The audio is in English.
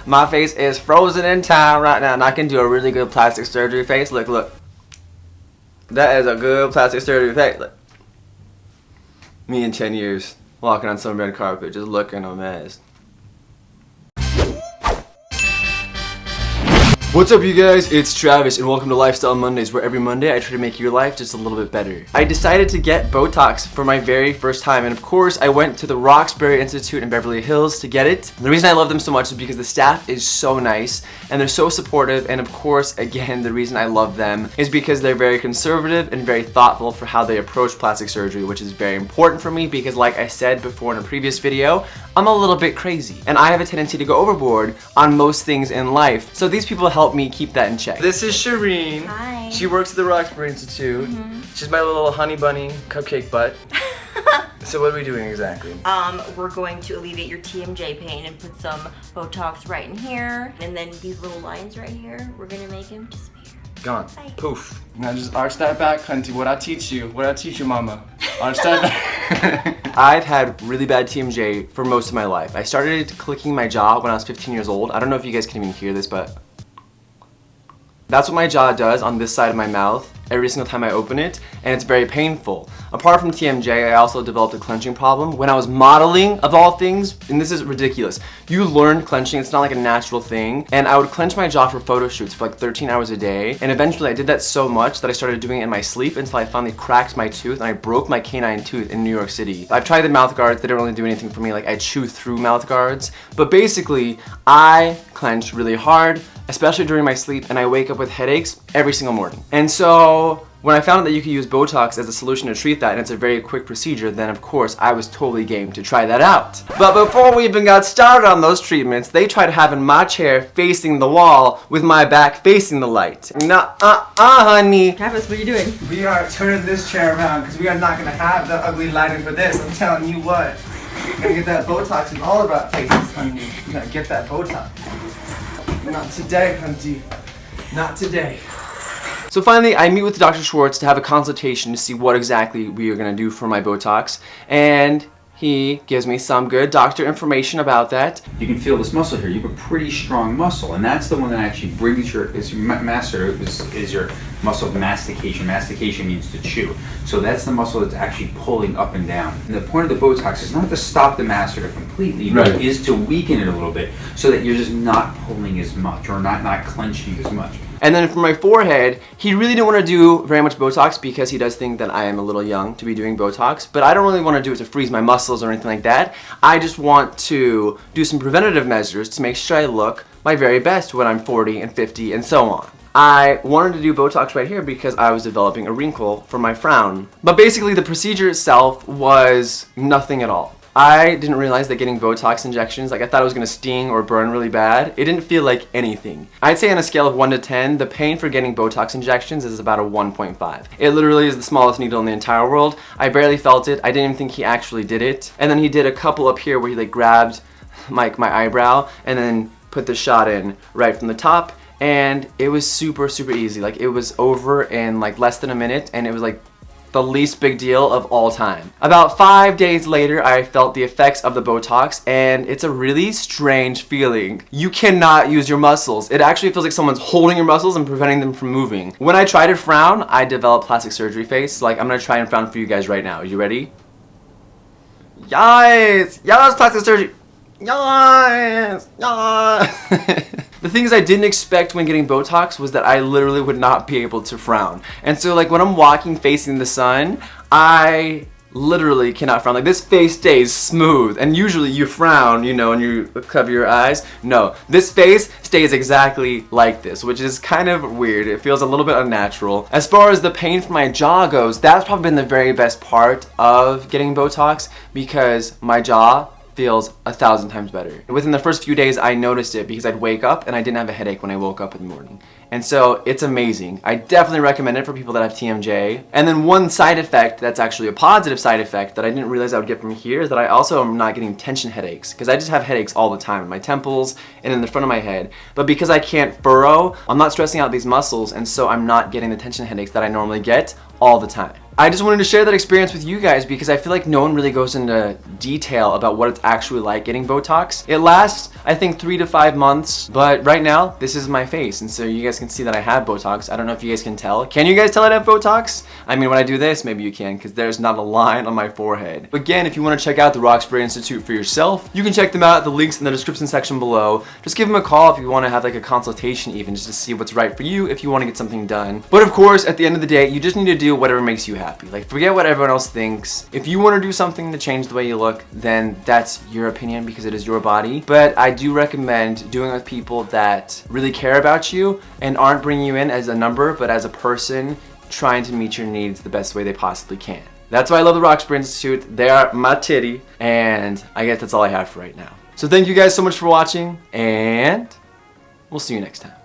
My face is frozen in time right now, and I can do a really good plastic surgery face. Look, look. That is a good plastic surgery face. Look. Me in 10 years, walking on some red carpet, just looking a mess. What's up, you guys? It's Travis and welcome to Lifestyle Mondays, where every Monday I try to make your life just a little bit better. I decided to get Botox for my very first time, and of course I went to the Roxbury Institute in Beverly Hills to get it. The reason I love them so much is because the staff is so nice and they're so supportive, and of course, again, the reason I love them is because they're very conservative and very thoughtful for how they approach plastic surgery, which is very important for me because, like I said before in a previous video, I'm a little bit crazy and I have a tendency to go overboard on most things in life. So these people help me keep that in check. This is Shireen. Hi. She works at the Roxbury Institute. She's my little honey bunny cupcake butt. So what are we doing exactly? We're going to alleviate your TMJ pain and put some Botox right in here. And then these little lines right here, we're gonna make them disappear. Gone. Bye. Poof. Now just arch that back, hunty. What I teach you, mama. Arch that back. I've had really bad TMJ for most of my life. I started clicking my jaw when I was 15 years old. I don't know if you guys can even hear this, but that's what my jaw does on this side of my mouth every single time I open it, and it's very painful. Apart from TMJ, I also developed a clenching problem when I was modeling, of all things, and this is ridiculous. You learn clenching, it's not like a natural thing, and I would clench my jaw for photo shoots for like 13 hours a day, and eventually I did that so much that I started doing it in my sleep until I finally cracked my tooth and I broke my canine tooth in New York City. I've tried the mouth guards, they don't really do anything for me, like I chew through mouth guards, but basically, I clench really hard, especially during my sleep, and I wake up with headaches every single morning. And so when I found out that you could use Botox as a solution to treat that, and it's a very quick procedure, then of course I was totally game to try that out. But before we even got started on those treatments, they tried having my chair facing the wall with my back facing the light. Honey. Travis, what are you doing? We are turning this chair around because we are not going to have the ugly lighting for this. I'm telling you what. We're going to get that Botox in all of our faces, honey. We're going to get that Botox. Not today, hunty. Not today. So finally, I meet with Dr. Schwartz to have a consultation to see what exactly we are going to do for my Botox, and he gives me some good doctor information about that. You can feel this muscle here. You have a pretty strong muscle, and that's the one that actually brings your is your muscle of mastication. Mastication means to chew. So that's the muscle that's actually pulling up and down. And the point of the Botox is not to stop the masseter completely, but it is to weaken it a little bit so that you're just not pulling as much or not clenching as much. And then for my forehead, he really didn't want to do very much Botox because he does think that I am a little young to be doing Botox, but I don't really want to do it to freeze my muscles or anything like that. I just want to do some preventative measures to make sure I look my very best when I'm 40 and 50 and so on. I wanted to do Botox right here because I was developing a wrinkle for my frown. But basically the procedure itself was nothing at all. I didn't realize that getting Botox injections, like I thought it was going to sting or burn really bad. It didn't feel like anything. I'd say on a scale of 1 to 10, the pain for getting Botox injections is about a 1.5. It literally is the smallest needle in the entire world. I barely felt it. I didn't even think he actually did it. And then he did a couple up here where he like grabbed my eyebrow and then put the shot in right from the top. And it was super, super easy. Like it was over in like less than a minute, and it was like the least big deal of all time. About 5 days later, I felt the effects of the Botox, and it's a really strange feeling. You cannot use your muscles. It actually feels like someone's holding your muscles and preventing them from moving. When I tried to frown, I developed plastic surgery face. Like I'm gonna try and frown for you guys right now. Are you ready? Yes! Yes, plastic surgery! Yes! Yes! The things I didn't expect when getting Botox was that I literally would not be able to frown. And so like when I'm walking facing the sun, I literally cannot frown. Like this face stays smooth, and usually you frown, you know, and you cover your eyes. No, this face stays exactly like this, which is kind of weird. It feels a little bit unnatural. As far as the pain from my jaw goes, that's probably been the very best part of getting Botox because my jaw feels 1,000 times better. Within the first few days, I noticed it because I'd wake up and I didn't have a headache when I woke up in the morning. And so it's amazing. I definitely recommend it for people that have TMJ. And then one side effect that's actually a positive side effect that I didn't realize I would get from here is that I also am not getting tension headaches, because I just have headaches all the time in my temples and in the front of my head. But because I can't furrow, I'm not stressing out these muscles, and so I'm not getting the tension headaches that I normally get all the time. I just wanted to share that experience with you guys because I feel like no one really goes into detail about what it's actually like getting Botox. It lasts, I think, 3 to 5 months, but right now, this is my face, and so you guys can see that I have Botox. I don't know if you guys can tell. Can you guys tell I have Botox? I mean, when I do this, maybe you can, because there's not a line on my forehead. Again, if you want to check out the Roxbury Institute for yourself, you can check them out. The link's in the description section below. Just give them a call if you want to have like a consultation even, just to see what's right for you if you want to get something done. But of course, at the end of the day, you just need to do whatever makes you happy. Like, forget what everyone else thinks. If you want to do something to change the way you look, then that's your opinion because it is your body. But I do recommend doing it with people that really care about you and aren't bringing you in as a number, but as a person trying to meet your needs the best way they possibly can. That's why I love the Roxbury Institute. They are my titty, and I guess that's all I have for right now. So thank you guys so much for watching, and we'll see you next time.